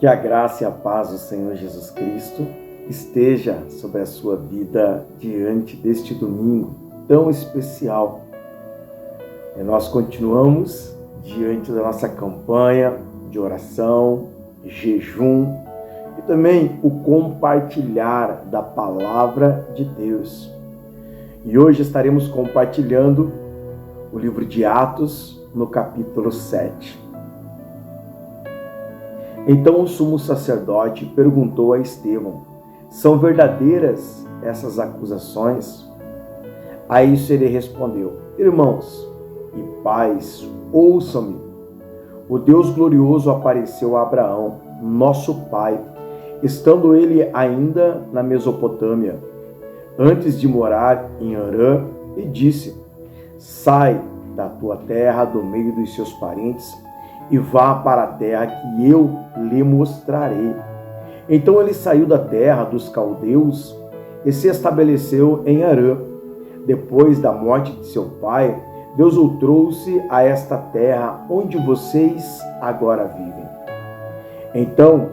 Que a graça e a paz do Senhor Jesus Cristo esteja sobre a sua vida diante deste domingo tão especial. E nós continuamos diante da nossa campanha de oração, jejum e também o compartilhar da palavra de Deus. E hoje estaremos compartilhando o livro de Atos no capítulo 7. Então o sumo sacerdote perguntou a Estevão: são verdadeiras essas acusações? A isso ele respondeu: irmãos e pais, ouçam-me. O Deus glorioso apareceu a Abraão, nosso pai, estando ele ainda na Mesopotâmia, antes de morar em Harã, e disse: sai da tua terra, do meio dos seus parentes, e vá para a terra que eu lhe mostrarei. Então ele saiu da terra dos caldeus e se estabeleceu em Harã. Depois da morte de seu pai, Deus o trouxe a esta terra onde vocês agora vivem. Então,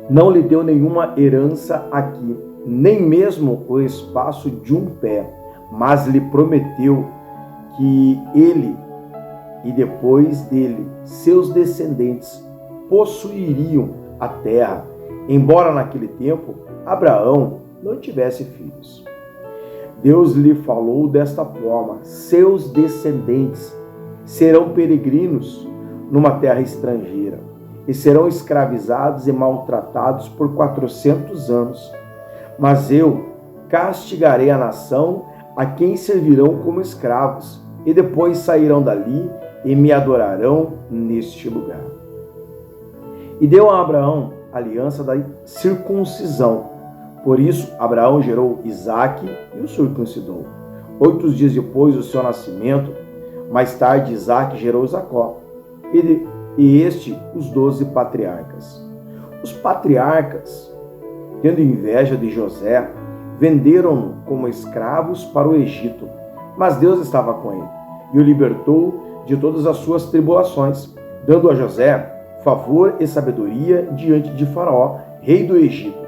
não lhe deu nenhuma herança aqui, nem mesmo o espaço de um pé, mas lhe prometeu que ele e depois dele, seus descendentes possuiriam a terra, embora naquele tempo Abraão não tivesse filhos. Deus lhe falou desta forma: seus descendentes serão peregrinos numa terra estrangeira e serão escravizados e maltratados por 400 anos. Mas eu castigarei a nação a quem servirão como escravos, e depois sairão dali e me adorarão neste lugar. E deu a Abraão a aliança da circuncisão. Por isso, Abraão gerou Isaque e o circuncidou. 8 dias depois do seu nascimento, mais tarde Isaque gerou Jacó, e este os 12 patriarcas. Os patriarcas, tendo inveja de José, venderam-no como escravos para o Egito, mas Deus estava com ele e o libertou de todas as suas tribulações, dando a José favor e sabedoria diante de Faraó, rei do Egito.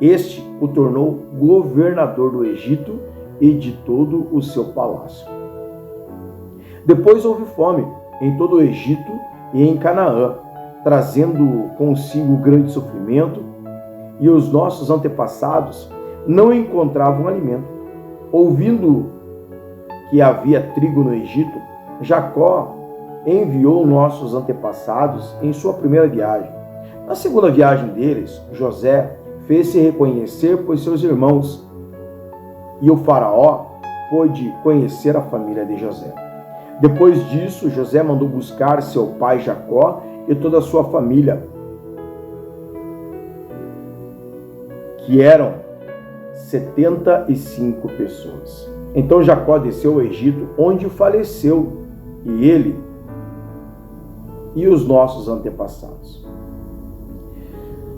Este o tornou governador do Egito e de todo o seu palácio. Depois houve fome em todo o Egito e em Canaã, trazendo consigo grande sofrimento, e os nossos antepassados não encontravam alimento. Ouvindo que havia trigo no Egito, Jacó enviou nossos antepassados em sua primeira viagem. Na segunda viagem deles, José fez-se reconhecer por seus irmãos, e o faraó pôde conhecer a família de José. Depois disso, José mandou buscar seu pai Jacó e toda a sua família, que eram 75 pessoas. Então Jacó desceu ao Egito, onde faleceu, e ele e os nossos antepassados.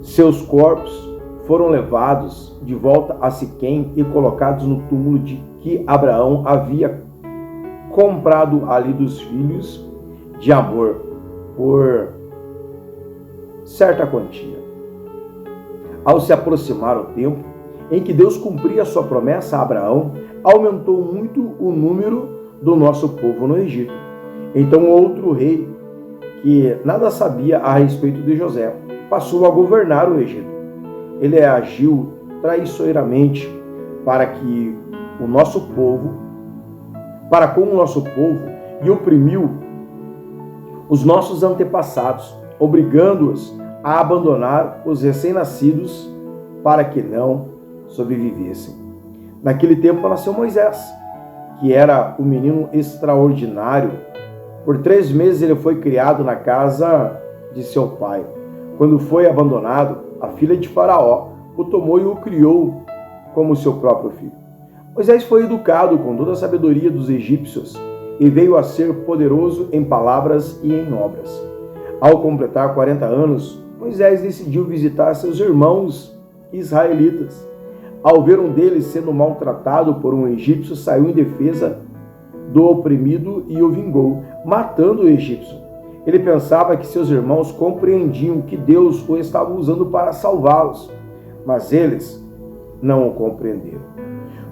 Seus corpos foram levados de volta a Siquém e colocados no túmulo de que Abraão havia comprado ali dos filhos de Amor por certa quantia. Ao se aproximar o tempo em que Deus cumpria a sua promessa a Abraão, aumentou muito o número do nosso povo no Egito. Então outro rei, que nada sabia a respeito de José, passou a governar o Egito. Ele agiu traiçoeiramente para com o nosso povo e oprimiu os nossos antepassados, obrigando-os a abandonar os recém-nascidos para que não sobrevivessem. Naquele tempo nasceu Moisés, que era um menino extraordinário. Por 3 meses ele foi criado na casa de seu pai. Quando foi abandonado, a filha de Faraó o tomou e o criou como seu próprio filho. Moisés foi educado com toda a sabedoria dos egípcios e veio a ser poderoso em palavras e em obras. Ao completar 40 anos, Moisés decidiu visitar seus irmãos israelitas. Ao ver um deles sendo maltratado por um egípcio, saiu em defesa do oprimido e o vingou, matando o egípcio. Ele pensava que seus irmãos compreendiam que Deus o estava usando para salvá-los, mas eles não o compreenderam.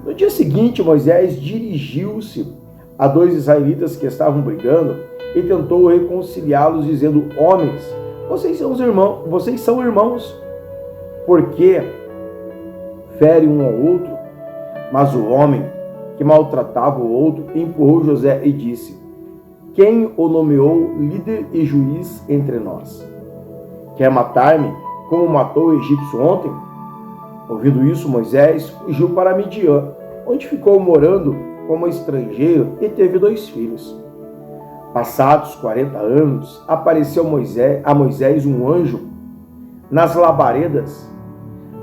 No dia seguinte, Moisés dirigiu-se a 2 israelitas que estavam brigando e tentou reconciliá-los, dizendo: homens, vocês são irmãos, porque ferem um ao outro? Mas o homem que maltratava o outro empurrou José e disse: quem o nomeou líder e juiz entre nós? Quer matar-me como matou o egípcio ontem? Ouvindo isso, Moisés fugiu para Midian, onde ficou morando como estrangeiro e teve 2 filhos. Passados 40 anos, apareceu a Moisés um anjo nas labaredas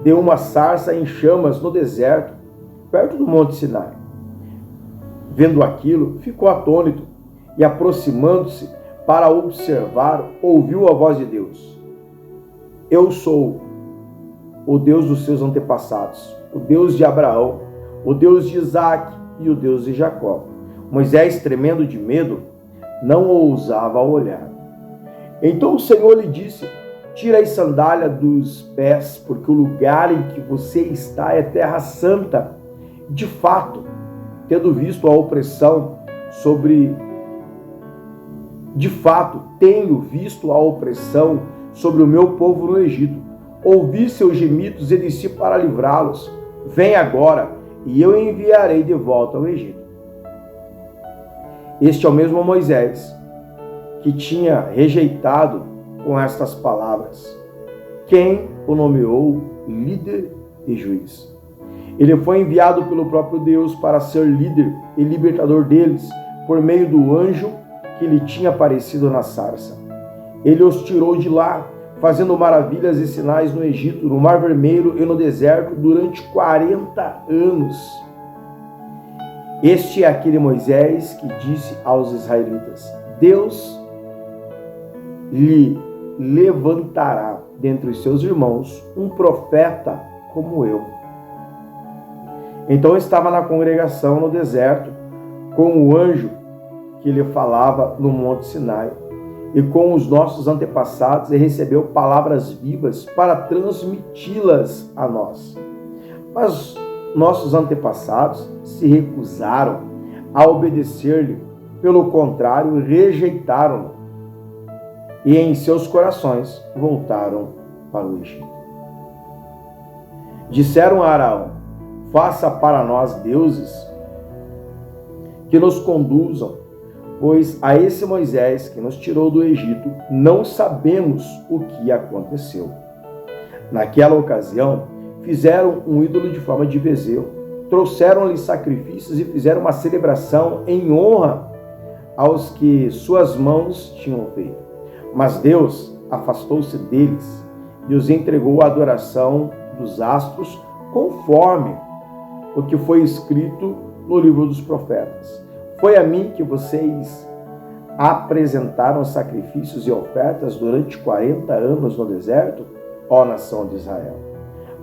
de uma sarça em chamas no deserto, perto do Monte Sinai. Vendo aquilo, ficou atônito e, aproximando-se para observar, ouviu a voz de Deus: eu sou o Deus dos seus antepassados, o Deus de Abraão, o Deus de Isaque e o Deus de Jacó. Moisés, tremendo de medo, não ousava olhar. Então o Senhor lhe disse: tira a sandália dos pés, porque o lugar em que você está é terra santa. De fato, tenho visto a opressão sobre o meu povo no Egito. Ouvi seus gemidos e desci para livrá-los. Vem agora, e eu enviarei de volta ao Egito. Este é o mesmo Moisés que tinha rejeitado com estas palavras: quem o nomeou líder e juiz? Ele foi enviado pelo próprio Deus para ser líder e libertador deles, por meio do anjo que lhe tinha aparecido na sarça. Ele os tirou de lá, fazendo maravilhas e sinais no Egito, no Mar Vermelho e no deserto durante 40 anos. Este é aquele Moisés que disse aos israelitas: Deus lhe levantará dentre os seus irmãos um profeta como eu. Então estava na congregação no deserto, com o anjo que lhe falava no Monte Sinai, e com os nossos antepassados, e recebeu palavras vivas para transmiti-las a nós. Mas nossos antepassados se recusaram a obedecer-lhe, pelo contrário, rejeitaram-no, e em seus corações voltaram para o Egito. Disseram a Araão: faça para nós deuses que nos conduzam, pois a esse Moisés que nos tirou do Egito não sabemos o que aconteceu. Naquela ocasião, fizeram um ídolo de forma de bezerro, trouxeram-lhe sacrifícios e fizeram uma celebração em honra aos que suas mãos tinham feito. Mas Deus afastou-se deles e os entregou à adoração dos astros, conforme o que foi escrito no livro dos profetas. Foi a mim que vocês apresentaram sacrifícios e ofertas durante 40 anos no deserto, ó nação de Israel.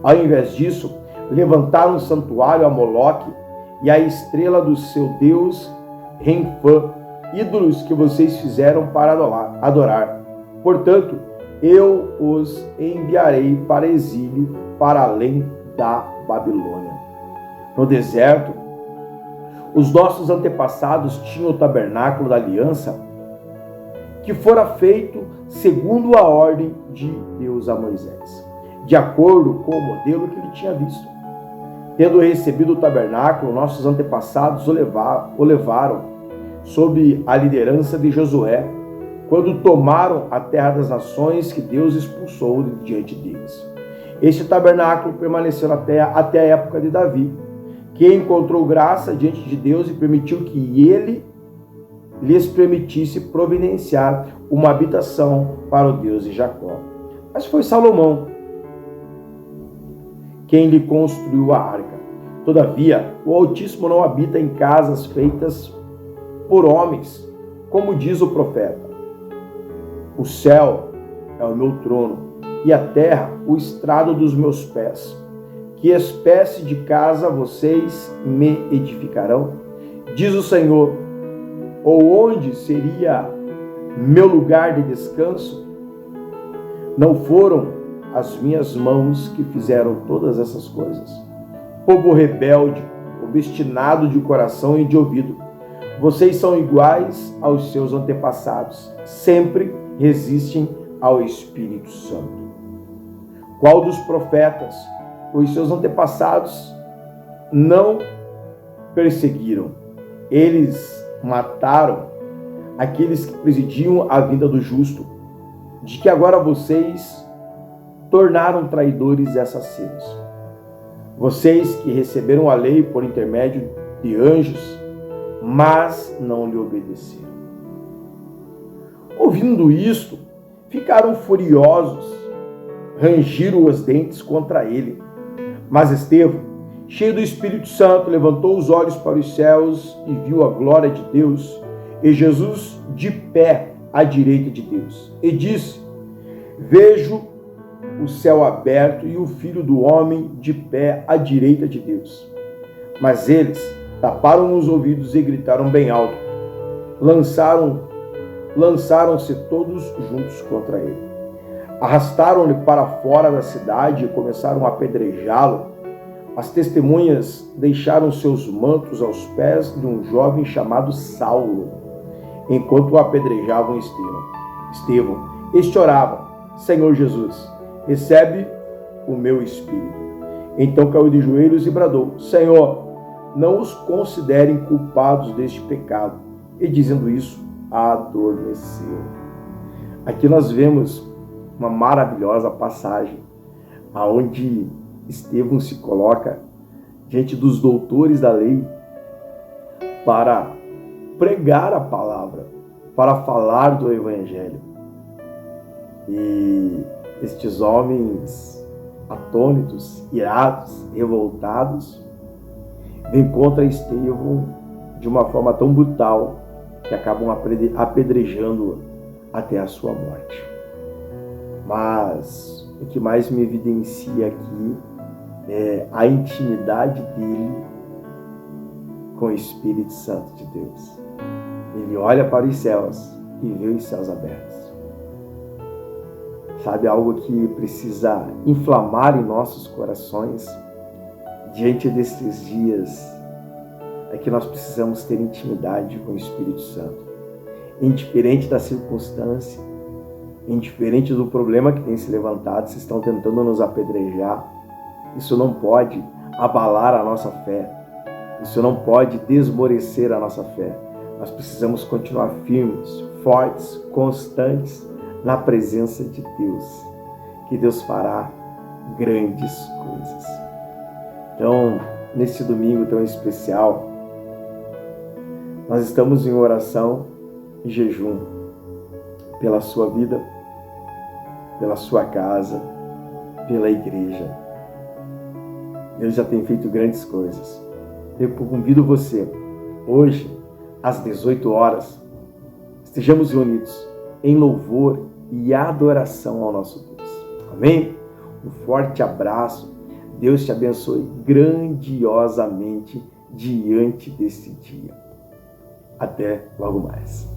Ao invés disso, levantaram um santuário a Moloque e a estrela do seu Deus Renfã, ídolos que vocês fizeram para adorar. Portanto, eu os enviarei para exílio, para além da Babilônia. No deserto, os nossos antepassados tinham o tabernáculo da aliança, que fora feito segundo a ordem de Deus a Moisés, de acordo com o modelo que ele tinha visto. Tendo recebido o tabernáculo, nossos antepassados o levaram sob a liderança de Josué, quando tomaram a terra das nações que Deus expulsou diante deles. Este tabernáculo permaneceu até a época de Davi, que encontrou graça diante de Deus e permitiu que ele lhes permitisse providenciar uma habitação para o Deus de Jacó. Mas foi Salomão quem lhe construiu a arca. Todavia, o Altíssimo não habita em casas feitas por homens, como diz o profeta: o céu é o meu trono e a terra o estrado dos meus pés. Que espécie de casa vocês me edificarão? Diz o Senhor. Ou onde seria meu lugar de descanso? Não foram as minhas mãos que fizeram todas essas coisas? Povo rebelde, obstinado de coração e de ouvido, vocês são iguais aos seus antepassados, sempre resistem ao Espírito Santo. Qual dos profetas os seus antepassados não perseguiram? Eles mataram aqueles que presidiam a vinda do justo, de que agora vocês tornaram traidores e assassinos. Vocês que receberam a lei por intermédio de anjos, mas não lhe obedeceram. Ouvindo isto, ficaram furiosos, rangiram os dentes contra ele. Mas Estevão, cheio do Espírito Santo, levantou os olhos para os céus e viu a glória de Deus e Jesus de pé à direita de Deus. E disse: vejo o céu aberto e o Filho do Homem de pé à direita de Deus. Mas eles taparam os ouvidos e gritaram bem alto. Lançaram-se todos juntos contra ele. Arrastaram-lhe para fora da cidade e começaram a apedrejá-lo. As testemunhas deixaram seus mantos aos pés de um jovem chamado Saulo, enquanto o apedrejavam Estevão. Este orava: Senhor Jesus, recebe o meu espírito. Então caiu de joelhos e bradou: Senhor, não os considerem culpados deste pecado. E dizendo isso, adormeceu. Aqui nós vemos uma maravilhosa passagem, aonde Estevão se coloca diante dos doutores da lei para pregar a palavra, para falar do Evangelho. E estes homens atônitos, irados, revoltados, vêm contra Estevão de uma forma tão brutal que acabam apedrejando-o até a sua morte. Mas o que mais me evidencia aqui é a intimidade dele com o Espírito Santo de Deus. Ele olha para os céus e vê os céus abertos. Sabe, algo que precisa inflamar em nossos corações diante destes dias é que nós precisamos ter intimidade com o Espírito Santo. Indiferente da circunstância, indiferente do problema que tem se levantado, se estão tentando nos apedrejar, isso não pode abalar a nossa fé. Isso não pode desmorecer a nossa fé. Nós precisamos continuar firmes, fortes, constantes na presença de Deus, que Deus fará grandes coisas. Então, neste domingo tão especial, nós estamos em oração e jejum pela sua vida, pela sua casa, pela igreja. Deus já tem feito grandes coisas. Eu convido você, hoje, às 18 horas, estejamos reunidos em louvor e adoração ao nosso Deus. Amém? Um forte abraço. Deus te abençoe grandiosamente diante desse dia. Até logo mais.